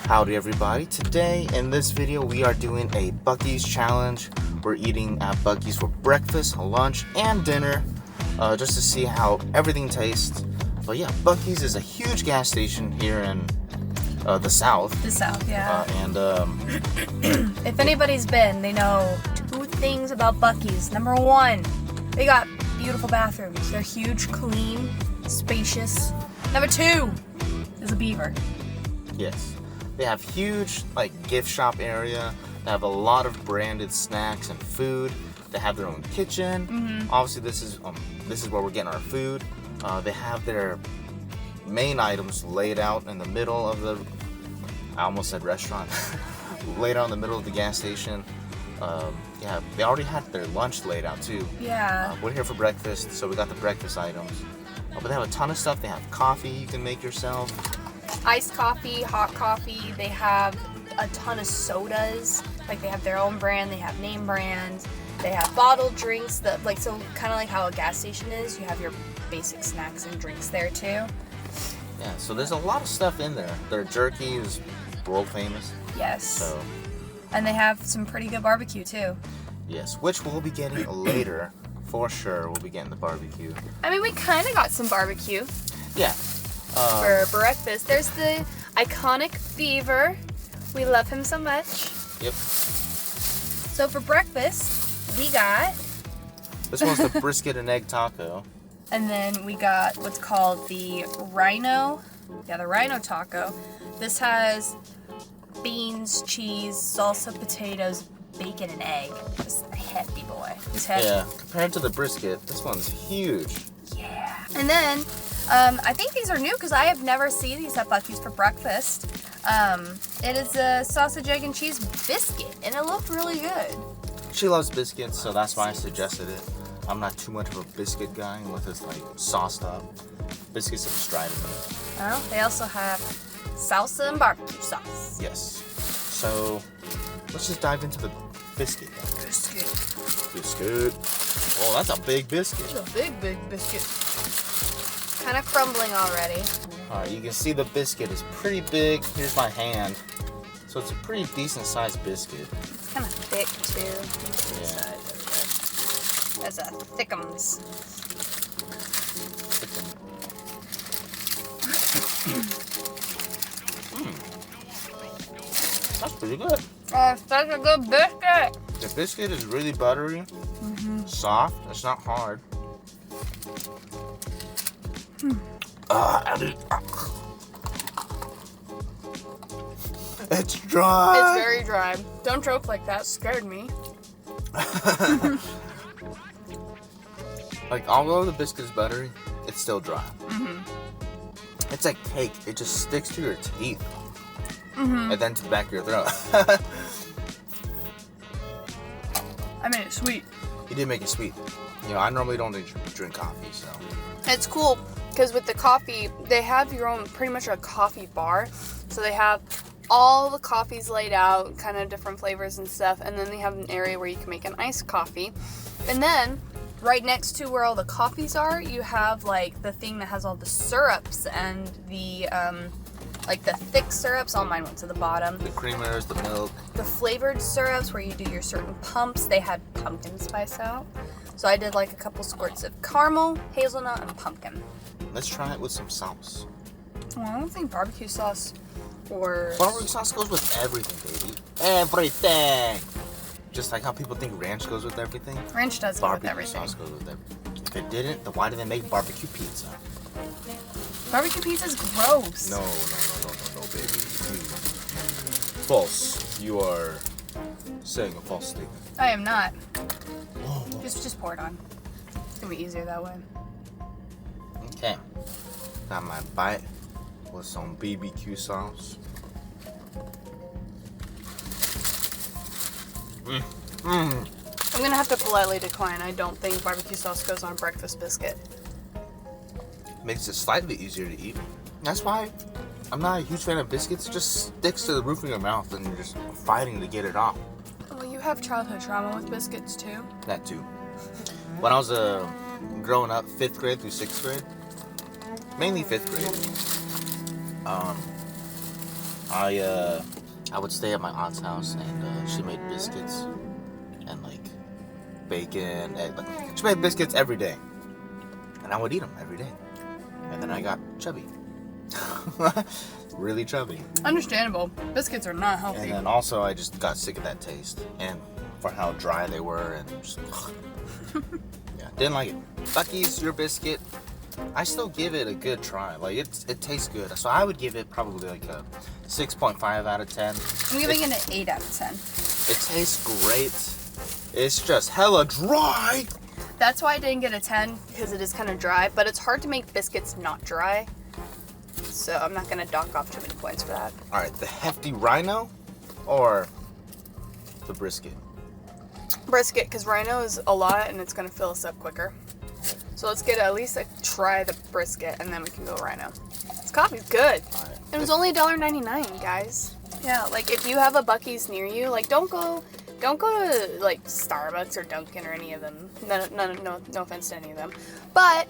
Howdy everybody, today in this video we are doing a Buc-ees challenge. We're eating at Buc-ees for breakfast, lunch, and dinner, just to see how everything tastes. But yeah, Buc-ees is a huge gas station here in the South. The South, yeah. And if anybody's been, they know two things about Buc-ees. Number one, they got beautiful bathrooms. They're huge, clean, spacious. Number two, there's a beaver. yes. They have huge gift shop area. They have a lot of branded snacks and food. They have their own kitchen. Mm-hmm. Obviously, this is where we're getting our food. They have their main items laid out in the middle of the. I almost said restaurant. Laid out in the middle of the gas station. Yeah, they already had their lunch laid out too. Yeah. We're here for breakfast, so we got the breakfast items. But they have a ton of stuff. They have coffee you can make yourself. Iced coffee, hot coffee. They have a ton of sodas. They have their own brand. They have name brands. They have bottled drinks that so kind of like how a gas station is. You have your basic snacks and drinks there too. Yeah, so there's a lot of stuff in there. Their jerky is world famous. Yes. So, and they have some pretty good barbecue too. yes, which we'll be getting later. For sure, we'll be getting the barbecue. I mean, we kind of got some barbecue. Yeah. For breakfast. There's the iconic beaver. We love him so much. Yep. So for breakfast, we got... This one's the brisket and egg taco. And then we got what's called the Rhino. Yeah, the Rhino taco. This has beans, cheese, salsa, potatoes, bacon, and egg. Just a hefty boy. It's hefty. Yeah, compared to the brisket, this one's huge. Yeah. And then, I think these are new because I have never seen these at Buc-ees for breakfast. It is a sausage, egg, and cheese biscuit, and it looked really good. She loves biscuits, so that's why I suggested it. I'm not too much of a biscuit guy unless it's sauced up. Biscuits are just dry to me. Well, they also have salsa and barbecue sauce. Yes. So, let's just dive into the biscuit. Biscuit. Biscuit. Oh, that's a big biscuit. It's a big, big biscuit. Kind of crumbling already. Alright, you can see the biscuit is pretty big. Here's my hand. So it's a pretty decent sized biscuit. It's kind of thick too. Yeah. There's a thickums. That's pretty good. Oh, such a good biscuit. The biscuit is really buttery, soft. It's not hard. It's dry. It's very dry. Don't choke like that. Scared me. Although the biscuit is buttery, it's still dry. It's like cake. It just sticks to your teeth. And then to the back of your throat. I made it sweet. You did make it sweet. You know, I normally don't drink coffee, so. It's cool because with the coffee, they have your own, pretty much a coffee bar. So they have all the coffees laid out, kind of different flavors and stuff. And then they have an area where you can make an iced coffee. And then right next to where all the coffees are, you have the thing that has all the syrups and the the thick syrups. All mine went to the bottom. The creamers, the milk. The flavored syrups where you do your certain pumps, they had pumpkin spice out. So I did a couple squirts of caramel, hazelnut, and pumpkin. Let's try it with some sauce. Well, I don't think barbecue sauce or... Barbecue sauce goes with everything, baby. Everything! Just like how people think ranch goes with everything. Ranch does go with Barbecue everything. sauce goes with everything. If it didn't, then why did they make barbecue pizza? Barbecue pizza's gross. No, baby. False. You are saying a false statement. I am not. Whoa. Just pour it on. It's gonna be easier that way. Okay. Got my bite with some BBQ sauce. I'm gonna have to politely decline. I don't think barbecue sauce goes on a breakfast biscuit. Makes it slightly easier to eat. That's why I'm not a huge fan of biscuits. It just sticks to the roof of your mouth and you're just fighting to get it off. Well, you have childhood trauma with biscuits too. That too. When I was growing up, 5th grade through 6th grade, mainly 5th grade, I would stay at my aunt's house, and she made biscuits and like bacon. Egg. Like, she made biscuits every day, and I would eat them every day. And then I got chubby, really chubby. Understandable. Biscuits are not healthy. And then also I just got sick of that taste, and for how dry they were, and just yeah, didn't like it. Buc-ees, your biscuit. I still give it a good try. Like it tastes good. So I would give it probably like a 6.5 out of 10. I'm giving it an 8 out of 10. It tastes great. It's just hella dry. That's why I didn't get a 10, because it is kind of dry, but it's hard to make biscuits not dry. So I'm not gonna dock off too many points for that. All right, the hefty Rhino or the brisket? Brisket, because Rhino is a lot and it's gonna fill us up quicker. So let's get at least try the brisket, and then we can go Rhino. This coffee's good. All right. It was only $1.99, guys. Yeah, like if you have a Buc-ees near you, like don't go to like Starbucks or Dunkin' or any of them. No offense to any of them, but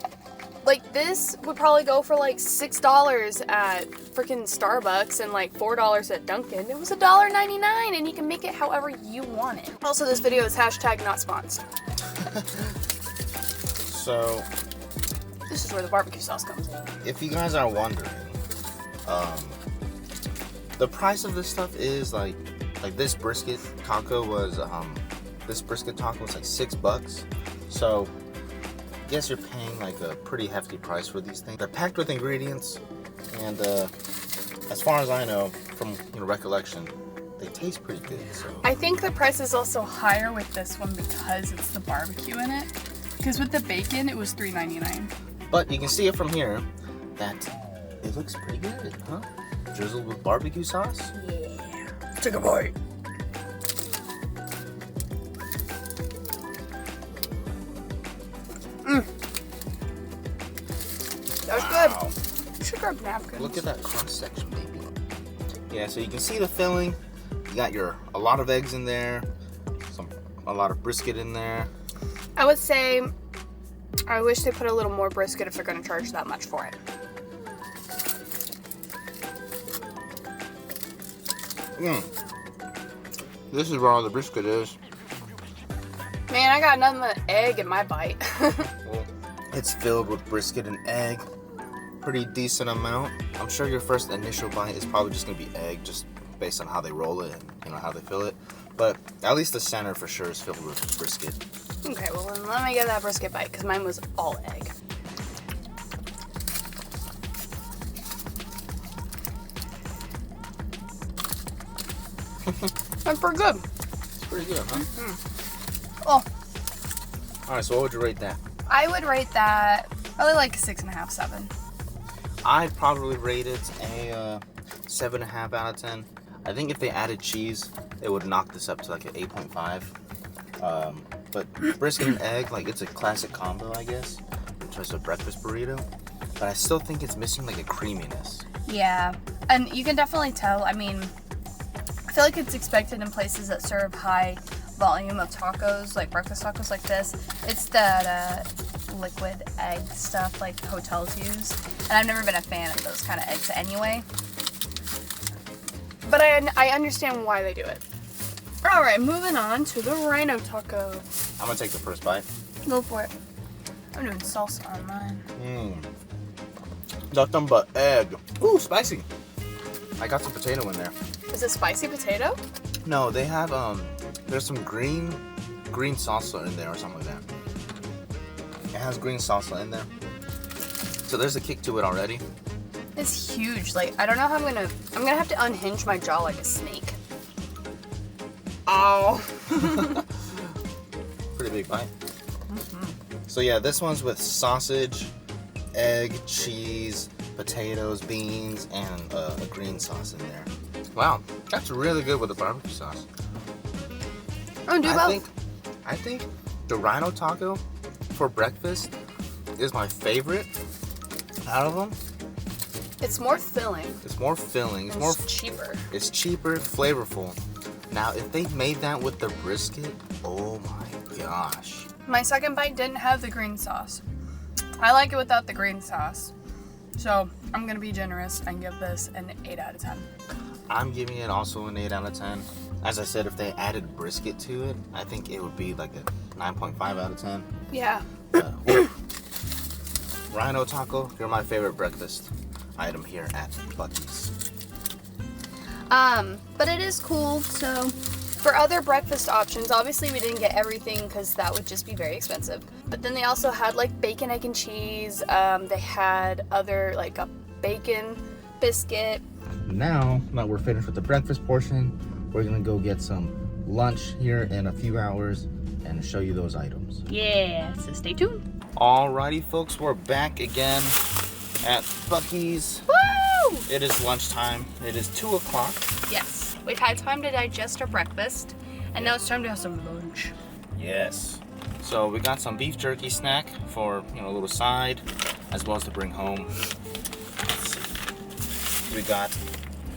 like this would probably go for like $6 at freaking Starbucks and like $4 at Dunkin'. It was $1.99, and you can make it however you want it. Also, this video is hashtag not sponsored. So, this is where the barbecue sauce comes in. if you guys are wondering, the price of this stuff is like this brisket taco was like $6. So, yes, you're paying like a pretty hefty price for these things. They're packed with ingredients, and as far as I know, from recollection, they taste pretty good. So I think the price is also higher with this one because it's the barbecue in it. Because with the bacon, it was $3.99. But you can see it from here that it looks pretty good, huh? Drizzled with barbecue sauce. Yeah. Take a bite. That was good. You should grab napkins. Look at that cross section, baby. Yeah, so you can see the filling. You got a lot of eggs in there, a lot of brisket in there. I would say I wish they put a little more brisket if they're going to charge that much for it. This is where all the brisket is. Man, I got nothing but egg in my bite. Well, it's filled with brisket and egg. Pretty decent amount. I'm sure your first initial bite is probably just going to be egg, just based on how they roll it and how they fill it. But at least the center for sure is filled with brisket. Okay, well then let me get that brisket bite, because mine was all egg. That's pretty good. It's pretty good, huh? Mm-hmm. Oh. Alright, so what would you rate that? I would rate that probably like a 6.5, 7. I'd probably rate it a 7.5 out of 10. I think if they added cheese, it would knock this up to like an 8.5. But brisket and egg, like it's a classic combo, I guess, in terms of breakfast burrito. But I still think it's missing like a creaminess. Yeah, and you can definitely tell. I mean, I feel like it's expected in places that serve high volume of tacos, like breakfast tacos like this. It's that liquid egg stuff like hotels use, and I've never been a fan of those kind of eggs anyway. But I understand why they do it. All right, moving on to the Rhino taco. I'm gonna take the first bite. Go for it. I'm doing salsa on mine. Nothing but egg. Ooh, spicy. I got some potato in there. Is it spicy potato? No, they have there's some green salsa in there or something like that. It has green salsa in there. So there's a kick to it already. It's huge. Like, I don't know how I'm gonna have to unhinge my jaw like a snake. Ow. Pretty big bite. So yeah, this one's with sausage, egg, cheese, potatoes, beans, and a green sauce in there. Wow, that's really good with the barbecue sauce. I'm gonna do both. I think the Rhino taco for breakfast is my favorite out of them. It's more filling. It's more filling. It's cheaper. It's cheaper, flavorful. Now, if they made that with the brisket, oh my gosh. My second bite didn't have the green sauce. I like it without the green sauce. So I'm gonna be generous and give this an 8 out of 10. I'm giving it also an 8 out of 10. As I said, if they added brisket to it, I think it would be like a 9.5 out of 10. Yeah. Rhino taco, you're my favorite breakfast item here at Buc-ees. But it is cool. So for other breakfast options, obviously we didn't get everything because that would just be very expensive. But then they also had like bacon, egg, and cheese. They had other like a bacon biscuit. Now that we're finished with the breakfast portion, we're gonna go get some lunch here in a few hours and show you those items. Yeah, so stay tuned. Alrighty folks, we're back again at Buc-ees. Woo! It is lunchtime. It is 2 o'clock. Yes, we've had time to digest our breakfast, and now it's time to have some lunch. Yes. So we got some beef jerky snack for, a little side, as well as to bring home. Let's see. We got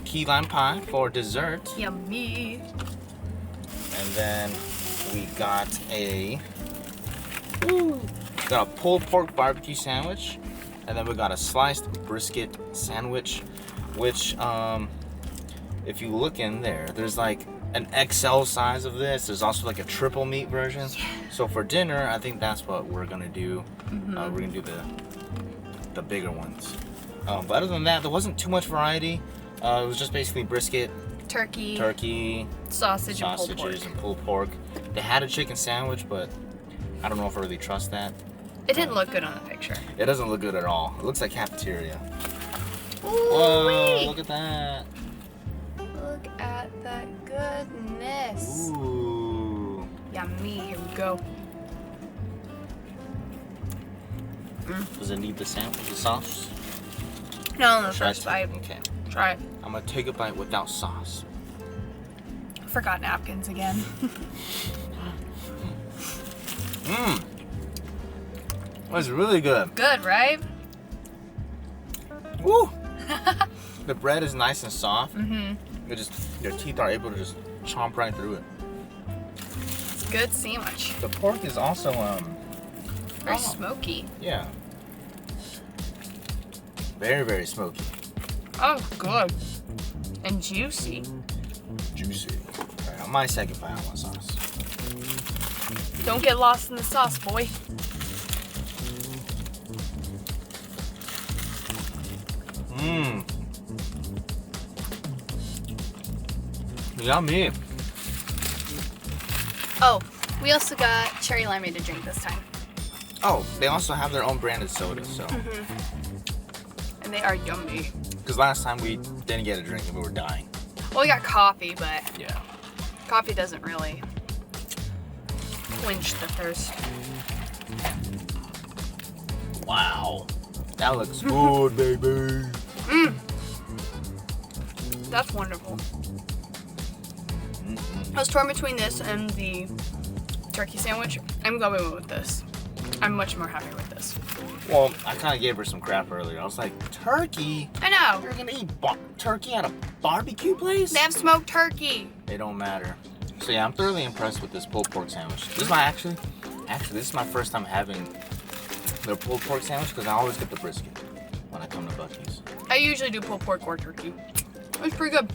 key lime pie for dessert. Yummy. And then we got a pulled pork barbecue sandwich. And then we got a sliced brisket sandwich, which if you look in there, there's like an XL size of this. There's also like a triple meat version. Yeah. So for dinner, I think that's what we're gonna do. We're gonna do the bigger ones. But other than that, there wasn't too much variety. It was just basically brisket, turkey, sausages, and pulled pork. They had a chicken sandwich, but I don't know if I really trust that. It didn't look good on the picture. It doesn't look good at all. It looks like cafeteria. Ooh, whoa, look at that. Look at that goodness. Ooh. Yummy. Here we go. Does it need the sauce? No, the first bite. Okay. Try it. I'm gonna take a bite without sauce. Forgot napkins again. Mmm. That's really good. Good, right? Woo! The bread is nice and soft. Mm-hmm. Your teeth are able to just chomp right through it. It's a good sandwich. The pork is also very smoky. Yeah. Very, very smoky. Oh, good. And juicy. Juicy. Alright, on my second bite, I want sauce. Don't get lost in the sauce, boy. Mmm. Yummy. Oh, we also got cherry limeade to drink this time. Oh, they also have their own branded sodas, so. And they are yummy. Because last time we didn't get a drink and we were dying. Well, we got coffee, but yeah, coffee doesn't really quench the thirst. Wow. That looks good, baby. Mmm. That's wonderful. I was torn between this and the turkey sandwich. I'm going with this. I'm much more happy with this. Well, I kind of gave her some crap earlier. I was like, turkey? I know. You're gonna eat turkey at a barbecue place? They have smoked turkey. They don't matter. So yeah, I'm thoroughly impressed with this pulled pork sandwich. This is my actually, this is my first time having their pulled pork sandwich because I always get the brisket when I come to Buc-ees. I usually do pulled pork or turkey. It's pretty good.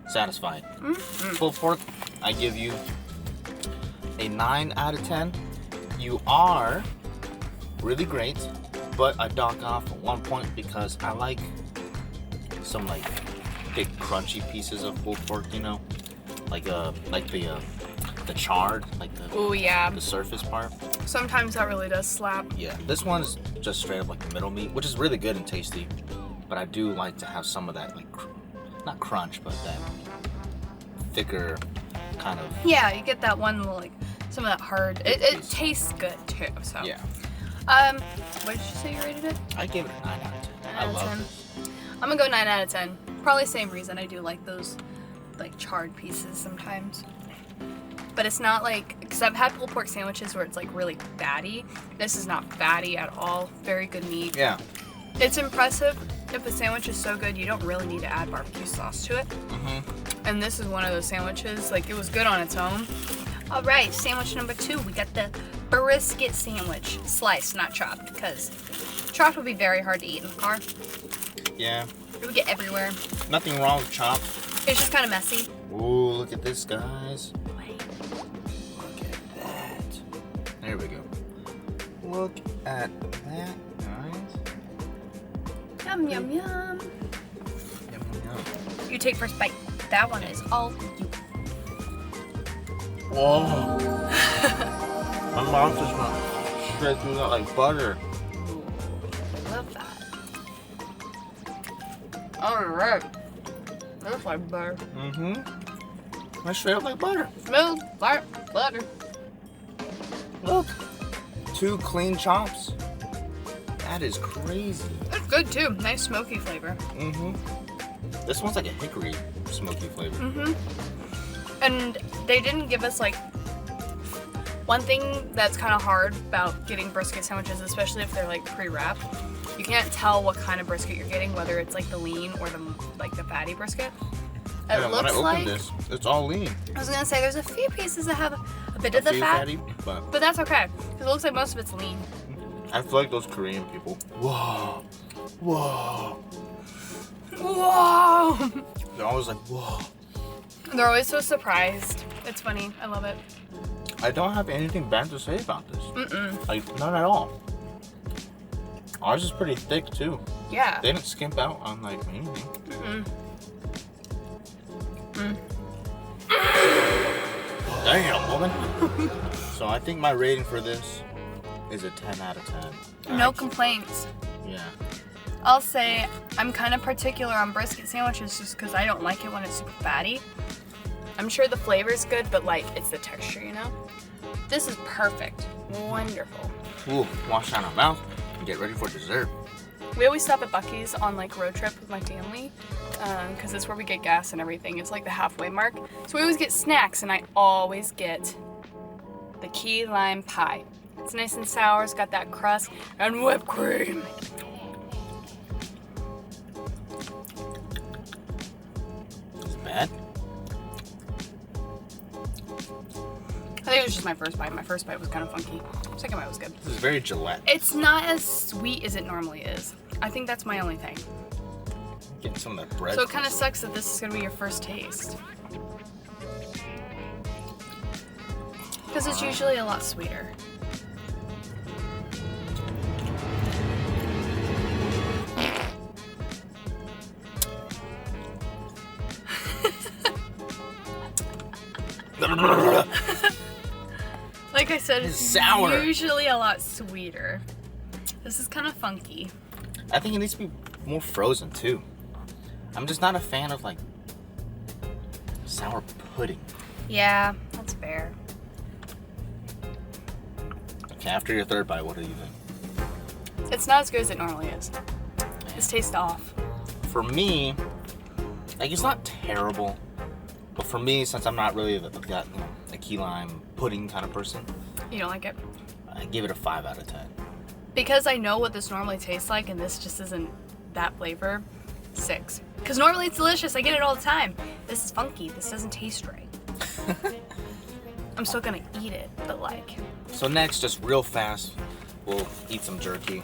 Satisfied. Pulled pork, I give you a 9 out of 10. You are really great, but I dock off at 1 point because I like some like big crunchy pieces of pulled pork, like the charred, like the surface part. Sometimes that really does slap. Yeah, this one's just straight up like the middle meat, which is really good and tasty. But I do like to have some of that, like not crunch, but that thicker kind of. Yeah, you get that one like some of that hard. It tastes good too. So yeah. What did you say you rated it? I gave it a 9 out of 10. I love it. I'm gonna go 9 out of 10. Probably same reason. I do like those like charred pieces sometimes. But it's not like, because I've had pulled pork sandwiches where it's like really fatty. This is not fatty at all. Very good meat. Yeah. It's impressive. If a sandwich is so good, you don't really need to add barbecue sauce to it. And this is one of those sandwiches. Like, it was good on its own. All right, sandwich number 2. We got the brisket sandwich. Sliced, not chopped, because chopped would be very hard to eat in the car. Yeah. It would get everywhere. Nothing wrong with chopped. It's just kind of messy. Ooh, look at this, guys. Look at that. There we go. Look at that, guys. Yum, yum, yum. Yum, yum, yum. You take first bite. That one is all you. Whoa. My mouth just went straight through that like butter. Love that. Alright. That's like butter. Mm-hmm. That's straight up like butter. Smells like butter. Look. 2 clean chops. That is crazy. It's good too. Nice smoky flavor. Mm-hmm. This one's like a hickory smoky flavor. Mm-hmm. And they didn't give us like one thing that's kind of hard about getting brisket sandwiches, especially if they're like pre-wrapped. You can't tell what kind of brisket you're getting, whether it's like the lean or the fatty brisket. Yeah, It when I looks opened like this, it's all lean. I was gonna say there's a few pieces that have a bit of the fat, fatty, but that's okay because it looks like most of it's lean. I feel like those Korean people. Whoa, whoa. Whoa! They're always like, whoa. They're always so surprised. It's funny. I love it. I don't have anything bad to say about this. Mm-mm. Like, not at all. Ours is pretty thick too. Yeah. They didn't skimp out on like anything. Mm-mm. Mm. Damn, woman. So I think my rating for this is a 10 out of 10. No complaints. Yeah. I'll say I'm kind of particular on brisket sandwiches just because I don't like it when it's super fatty. I'm sure the flavor's good, but like it's the texture, you know? This is perfect. Wonderful. Ooh, wash down our mouth and get ready for dessert. We always stop at Buc-ees on like road trip with my family because it's where we get gas and everything. It's like the halfway mark. So we always get snacks and I always get the key lime pie. It's nice and sour, it's got that crust and whipped cream. Is it bad? I think it was just my first bite. My first bite was kind of funky. Second bite was good. This is very Gillette. It's not as sweet as it normally is. I think that's my only thing. Getting some of that bread. So it kind of sucks that this is going to be your first taste. Because it's usually a lot sweeter. Like I said, it's sour. Usually a lot sweeter. This is kind of funky. I think it needs to be more frozen too. I'm just not a fan of like sour pudding. Yeah, that's fair. Okay, after your third bite, what do you think? It's not as good as it normally is. This tastes off. For me, like it's not terrible, but for me, since I'm not really a key lime pudding kind of person, You don't like it? I give it a 5 out of 10. Because I know what this normally tastes like and this just isn't that flavor, 6. Because normally it's delicious, I get it all the time. This is funky, this doesn't taste right. I'm still gonna eat it, but like... So next, just real fast, we'll eat some jerky.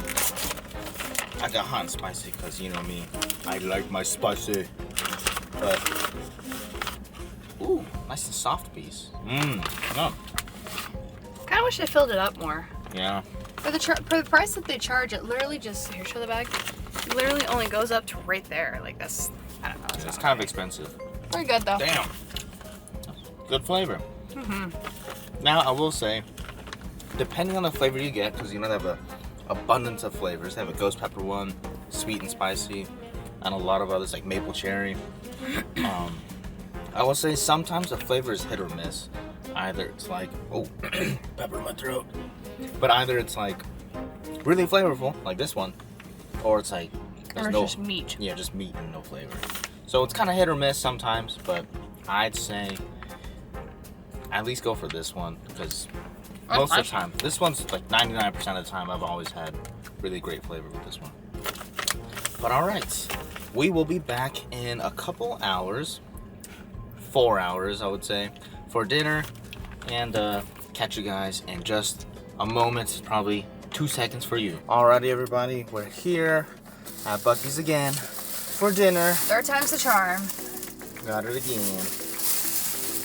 I got hot and spicy because you know me, I like my spicy. But, ooh, nice and soft piece. Mmm, no. Kinda wish I filled it up more. Yeah. For the price that they charge, it literally just... Here, show the bag. It literally only goes up to right there. Like that's... I don't know. It's kind of expensive. Very good though. Damn. Good flavor. Mm-hmm. Now, I will say, depending on the flavor you get, because you know they have an abundance of flavors. They have a ghost pepper one, sweet and spicy, and a lot of others like maple cherry. I will say sometimes the flavor is hit or miss. Either it's like, oh, pepper in my throat. But either it's like really flavorful, like this one, or it's like Or it's just meat. Yeah, just meat and no flavor. So it's kind of hit or miss sometimes, but I'd say at least go for this one because most of the time, this one's like 99% of the time I've always had really great flavor with this one. But all right, we will be back in a couple hours, 4 hours I would say, for dinner, and catch you guys in just a moment, probably 2 seconds for you. Alrighty everybody, we're here at Buc-ee's again. for dinner. Third time's the charm. Got it again.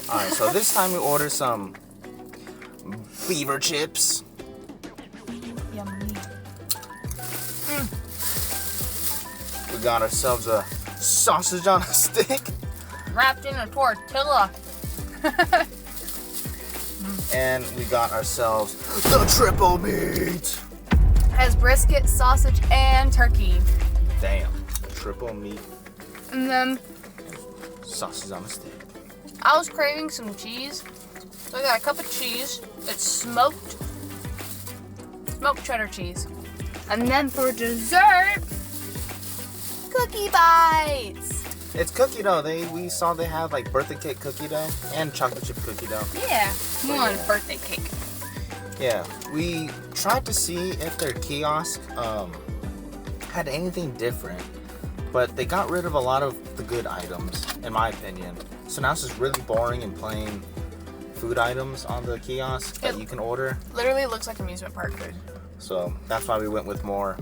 Alright, so this time we ordered some beaver chips. Yummy. We got ourselves a sausage on a stick. Wrapped in a tortilla. And we got ourselves the triple meat. Has brisket, sausage, and turkey. Damn. Triple meat. And then Sausage on a stick. I was craving some cheese. So I got a cup of cheese. It's smoked cheddar cheese. And then for dessert, cookie bites. It's cookie dough. We saw they have like birthday cake cookie dough and chocolate chip cookie dough. Yeah, one birthday cake. Yeah, we tried to see if their kiosk had anything different, but they got rid of a lot of the good items, in my opinion. So now it's just really boring and plain food items on the kiosk that you can order. Literally looks like amusement park food. So that's why we went with more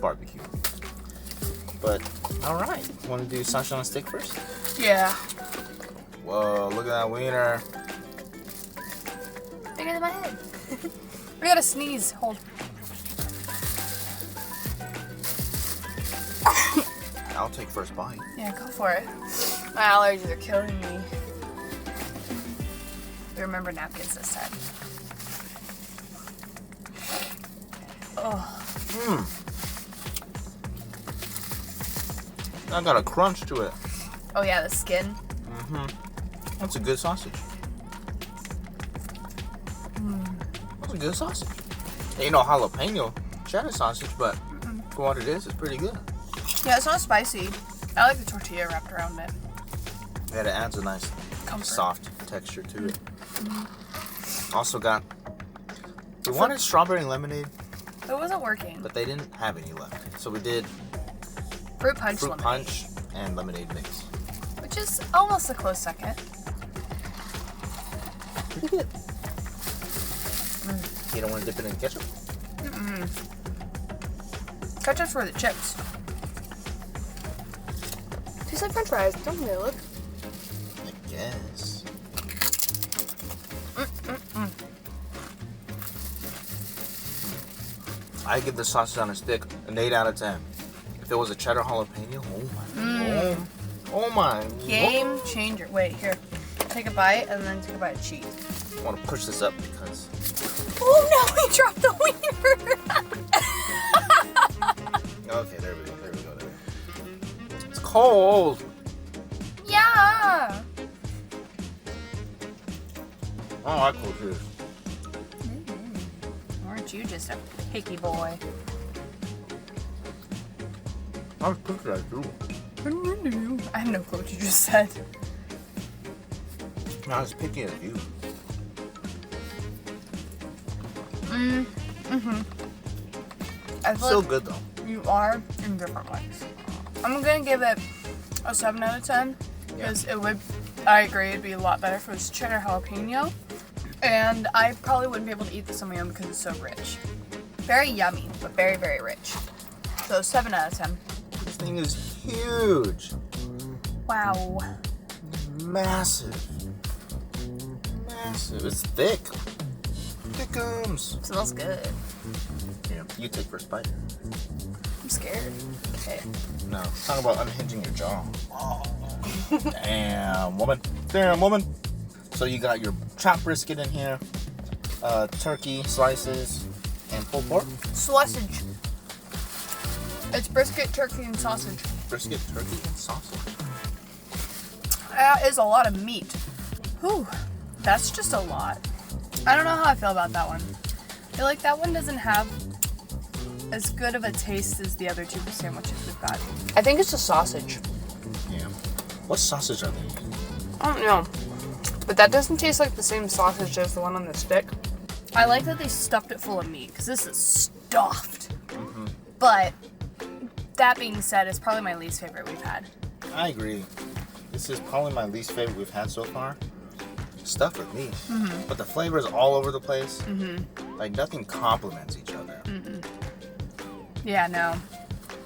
barbecue. But all right, want to do sausage on a stick first? Yeah. Whoa, look at that wiener. Bigger than my head. We gotta sneeze. Hold. I'll take first bite. Yeah, go for it. My allergies are killing me. We remember napkins this time. Oh. I got a crunch to it. Oh yeah, the skin. That's a good sausage. That's a good sausage. Ain't no jalapeno cheddar sausage, but for what it is, it's pretty good. Yeah, it's not spicy. I like the tortilla wrapped around it. Yeah, it adds a nice Comfort. soft texture to it. Also got, we wanted strawberry lemonade, It wasn't working. but they didn't have any lemonade. So we did Fruit punch fruit lemonade. punch and lemonade mix. Which is almost a close second. Pretty good. You don't want to dip it in ketchup? Ketchup's for the chips. Tastes like french fries, don't they look? I guess. I give the sausage on a stick an 8 out of 10. If it was a cheddar jalapeno, oh my. Game changer. Wait, here. Take a bite and then take a bite of cheese. I want to push this up because Oh no, we dropped the wiener! okay, there we go. It's cold. Yeah! I like cold cheese. Aren't you just a picky boy? I was cooking that too. I have no clue what you just said. Not as picky as you. I feel Still like good though. you are in different ways. I'm gonna give it a 7 out of 10 because it would, I agree, it'd be a lot better if it was cheddar jalapeno. And I probably wouldn't be able to eat this on my own because it's so rich. Very yummy, but very, very rich. So 7 out of 10. This thing is huge. Wow. Massive. It's thick. Thickums. Smells good. Yeah, you take first bite. I'm scared. Okay. No, talk about unhinging your jaw. Damn, woman. So you got your chopped brisket in here, turkey slices, and pulled pork. Sausage. It's brisket, turkey, and sausage. Brisket, turkey, and sausage. That is a lot of meat. Whew. That's just a lot. I don't know how I feel about that one. I feel like that one doesn't have as good of a taste as the other two sandwiches we've got. I think it's the sausage. Yeah. What sausage are they using? I don't know. But that doesn't taste like the same sausage as the one on the stick. I like that they stuffed it full of meat, because this is stuffed. But that being said, it's probably my least favorite we've had. I agree. This is probably my least favorite we've had so far. Stuffed with meat. But the flavor is all over the place. Like nothing complements each other. Yeah, no.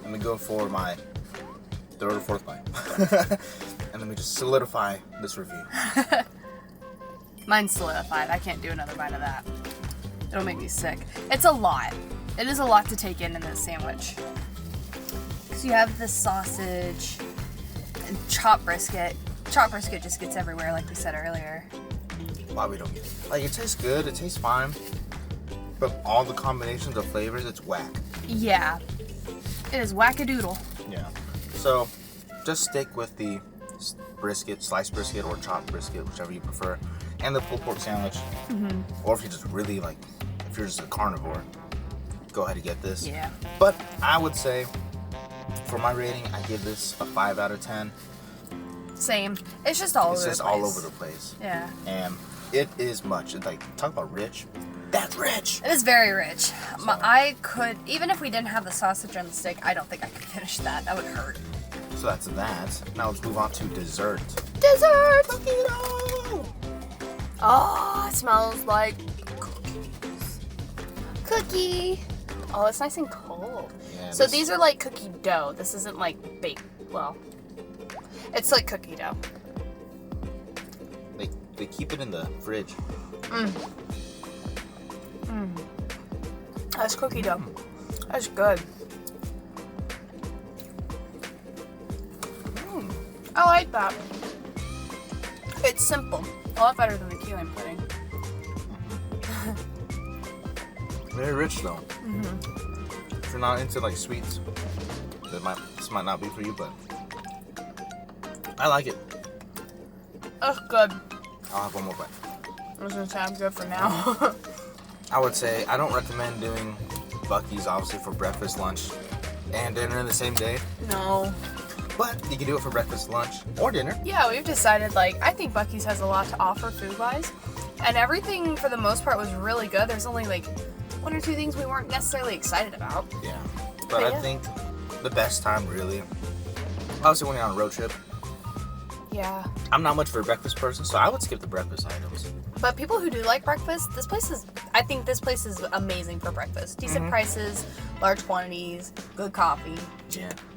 Let me go for my third or fourth bite. And let me just solidify this review. Mine's solidified. I can't do another bite of that. It'll make me sick. It's a lot. It is a lot to take in this sandwich. Because you have the sausage and chopped brisket. Chopped brisket just gets everywhere, like we said earlier. Why we don't get it? Like, it tastes good, it tastes fine, but all the combinations of flavors, it's whack. Yeah. It is wackadoodle. Yeah. So, just stick with the brisket, sliced brisket, or chopped brisket, whichever you prefer, and the pulled pork sandwich. Mm-hmm. Or if you just really like, if you're just a carnivore, go ahead and get this. Yeah. But I would say, for my rating, I give this a 5 out of 10. Same. It's just all over the place. It's just all over the place. Yeah. And it is much. It's like, talk about rich. That's rich. It is very rich. So. I could, even if we didn't have the sausage on the stick, I don't think I could finish that. That would hurt. So that's that. Now let's move on to dessert. Dessert! Cookie. Oh, it smells like cookies. Cookie. Oh, it's nice and cold. Yeah, so these are like cookie dough. This isn't like baked. Well, it's like cookie dough. They keep it in the fridge. That's cookie dough. That's good. I like that. It's simple. A lot better than the key lime pudding. Very rich though. If you're not into like sweets, this might not be for you, but I like it. That's good. I'll have one more bite. I was gonna say I'm good for now. I would say I don't recommend doing Buc-ees obviously for breakfast, lunch, and dinner in the same day. No. But you can do it for breakfast, lunch, or dinner. Yeah, we've decided, like, I think Buc-ee's has a lot to offer food-wise. And everything, for the most part, was really good. There's only, like, 1 or 2 things we weren't necessarily excited about. Yeah. But I think the best time, really, obviously when you're on a road trip, Yeah. I'm not much of a breakfast person, so I would skip the breakfast items. But people who do like breakfast, I think this place is amazing for breakfast. Decent prices, large quantities, good coffee,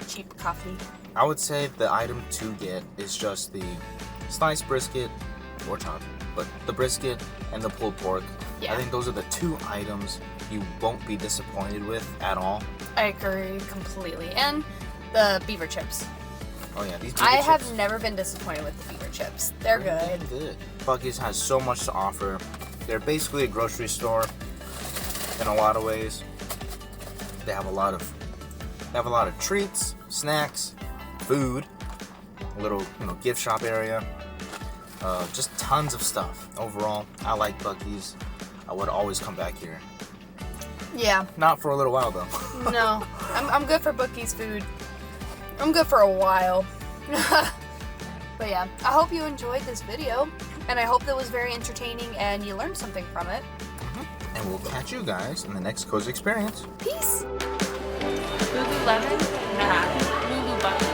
cheap coffee. I would say the item to get is just the sliced brisket, or chopped, but the brisket and the pulled pork. Yeah. I think those are the 2 items you won't be disappointed with at all. I agree completely. And the beaver chips. Oh yeah, these I chips. have never been disappointed with the beaver chips. They're good. Good. Buc-ees has so much to offer. They're basically a grocery store in a lot of ways. They have a lot of treats, snacks, food, a little gift shop area. Just tons of stuff. Overall, I like Buc-ees. I would always come back here. Yeah. Not for a little while though. No, I'm good for Buc-ees food. I'm good for a while. But yeah, I hope you enjoyed this video, and I hope that was very entertaining and you learned something from it. And we'll catch you guys in the next Cozy Experience. Peace! Lululemon? Nah. Lulu Bucks.